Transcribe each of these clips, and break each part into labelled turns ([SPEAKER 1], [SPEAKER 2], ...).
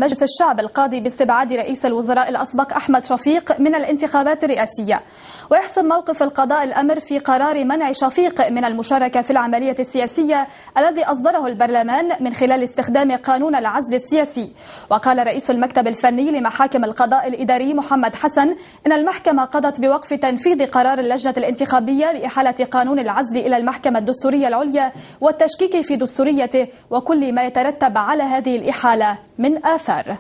[SPEAKER 1] مجلس الشعب القاضي باستبعاد رئيس الوزراء الأسبق أحمد شفيق من الانتخابات الرئاسية. ويحسم موقف القضاء الأمر في قرار منع شفيق من المشاركة في العملية السياسية الذي أصدره البرلمان من خلال استخدام قانون العزل السياسي. وقال رئيس المكتب الفني لمحاكم القضاء الإداري محمد حسن إن المحكمة قضت بوقف تنفيذ قرار اللجنة الانتخابية بإحالة قانون العزل إلى المحكمة الدستورية العليا والتشكيك في دستوريته وكل ما يترتب على هذه الإحالة من آثار.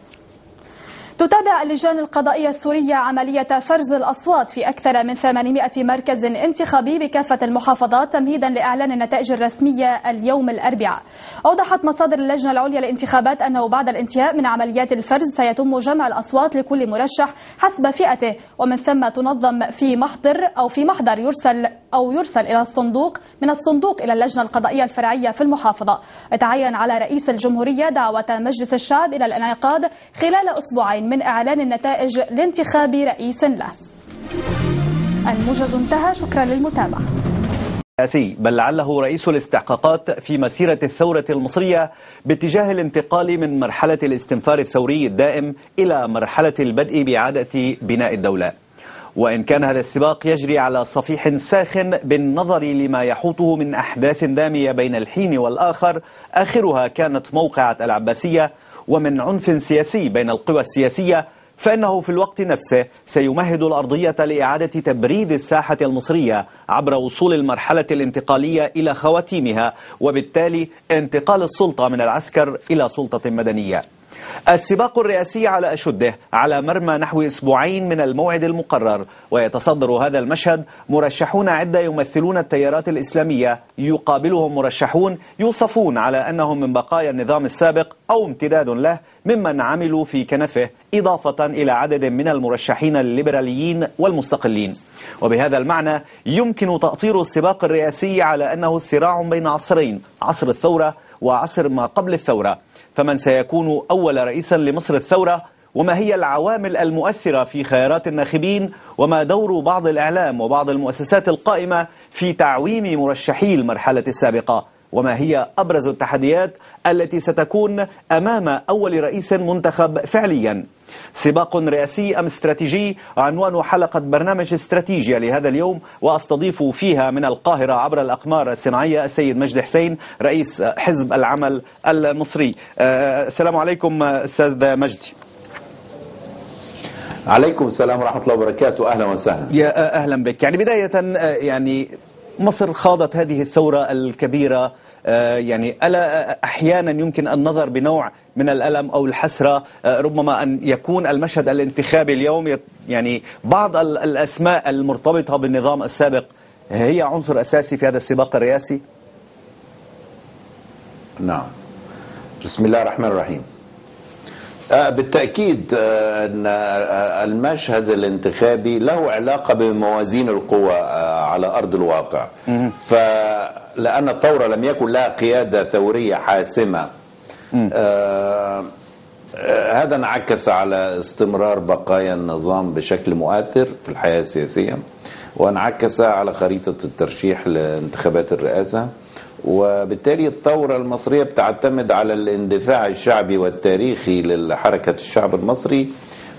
[SPEAKER 1] تتابع اللجان القضائية السورية عملية فرز الأصوات في أكثر من 800 مركز انتخابي بكافة المحافظات تمهيدا لإعلان النتائج الرسمية اليوم الأربعاء. أوضحت مصادر اللجنة العليا للانتخابات أنه بعد الانتهاء من عمليات الفرز سيتم جمع الأصوات لكل مرشح حسب فئته، ومن ثم تنظم في محضر يرسل إلى الصندوق من الصندوق إلى اللجنة القضائية الفرعية في المحافظة. يتعين على رئيس الجمهورية دعوة مجلس الشعب إلى الانعقاد خلال أسبوعين من إعلان النتائج لانتخاب رئيس له. الموجز انتهى، شكرا للمتابعة.
[SPEAKER 2] بل لعله رئيس الاستحقاقات في مسيرة الثورة المصرية باتجاه الانتقال من مرحلة الاستنفار الثوري الدائم إلى مرحلة البدء بإعادة بناء الدولة. وإن كان هذا السباق يجري على صفيح ساخن بالنظر لما يحوطه من أحداث دامية بين الحين والآخر، آخرها كانت موقعة العباسية، ومن عنف سياسي بين القوى السياسية، فإنه في الوقت نفسه سيمهد الأرضية لإعادة تبريد الساحة المصرية عبر وصول المرحلة الانتقالية إلى خواتيمها، وبالتالي انتقال السلطة من العسكر إلى سلطة مدنية. السباق الرئاسي على أشده على مرمى نحو أسبوعين من الموعد المقرر، ويتصدر هذا المشهد مرشحون عدة يمثلون التيارات الإسلامية، يقابلهم مرشحون يوصفون على أنهم من بقايا النظام السابق أو امتداد له ممن عملوا في كنفه، إضافة إلى عدد من المرشحين الليبراليين والمستقلين. وبهذا المعنى يمكن تأطير السباق الرئاسي على أنه صراع بين عصرين، عصر الثورة وعصر ما قبل الثورة. فمن سيكون أول رئيسا لمصر الثورة؟ وما هي العوامل المؤثرة في خيارات الناخبين؟ وما دور بعض الإعلام وبعض المؤسسات القائمة في تعويم مرشحي المرحلة السابقة؟ وما هي أبرز التحديات التي ستكون أمام أول رئيس منتخب فعليا؟ سباق رئاسي أم استراتيجي؟ عنوان حلقة برنامج استراتيجية لهذا اليوم، وأستضيف فيها من القاهرة عبر الأقمار الصناعية السيد مجدي حسين رئيس حزب العمل المصري. السلام عليكم أستاذ مجدي.
[SPEAKER 3] عليكم السلام ورحمة الله وبركاته، أهلا وسهلا.
[SPEAKER 2] يا أهلا بك. يعني بداية يعني مصر خاضت هذه الثورة الكبيرة، يعني ألا أحيانا يمكن النظر بنوع من الألم أو الحسرة، ربما أن يكون المشهد الانتخابي اليوم يعني بعض الأسماء المرتبطة بالنظام السابق هي عنصر أساسي في هذا السباق الرئاسي؟
[SPEAKER 3] نعم، بسم الله الرحمن الرحيم. بالتأكيد أن المشهد الانتخابي له علاقة بموازين القوى على أرض الواقع، فلأن الثورة لم يكن لها قيادة ثورية حاسمة، هذا انعكس على استمرار بقايا النظام بشكل مؤثر في الحياة السياسية، وانعكس على خريطة الترشيح لانتخابات الرئاسة. وبالتالي الثورة المصرية بتعتمد على الاندفاع الشعبي والتاريخي لحركة الشعب المصري،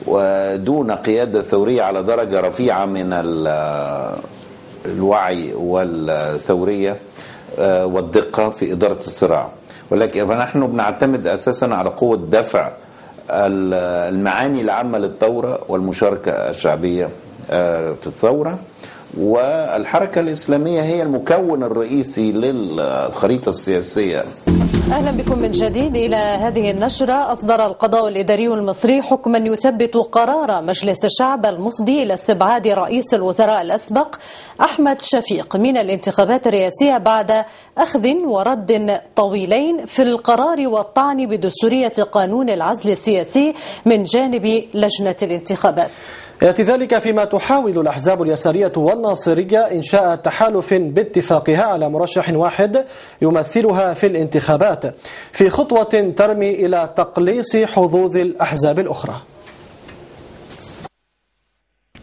[SPEAKER 3] ودون قيادة ثورية على درجة رفيعة من الوعي والثورية والدقة في إدارة الصراع. ولكن فنحن بنعتمد أساسا على قوة دفع المعاني العامة للثورة والمشاركة الشعبية في الثورة، والحركة الإسلامية هي المكون الرئيسي للخريطة السياسية.
[SPEAKER 4] أهلا بكم من جديد إلى هذه النشرة. أصدر القضاء الإداري المصري حكما يثبت قرار مجلس الشعب المفضي إلى استبعاد رئيس الوزراء الأسبق أحمد شفيق من الانتخابات الرئاسية بعد أخذ ورد طويلين في القرار والطعن بدستورية قانون العزل السياسي من جانب لجنة الانتخابات.
[SPEAKER 5] يأتي ذلك فيما تحاول الأحزاب اليسارية والناصرية إنشاء تحالف باتفاقها على مرشح واحد يمثلها في الانتخابات، في خطوة ترمي إلى تقليص حظوظ الأحزاب الأخرى.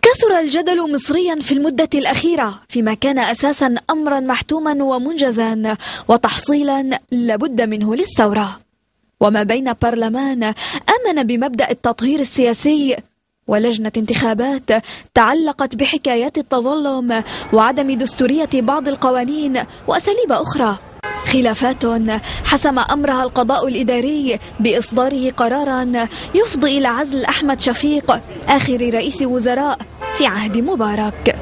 [SPEAKER 6] كثر الجدل مصريا في المدة الأخيرة فيما كان أساسا أمرا محتوما ومنجزا وتحصيلا لابد منه للثورة. وما بين برلمان آمن بمبدأ التطهير السياسي ولجنة انتخابات تعلقت بحكايات التظلم وعدم دستورية بعض القوانين وأساليب أخرى. خلافات حسم أمرها القضاء الإداري بإصداره قرارا يفضي إلى عزل أحمد شفيق آخر رئيس وزراء في عهد مبارك.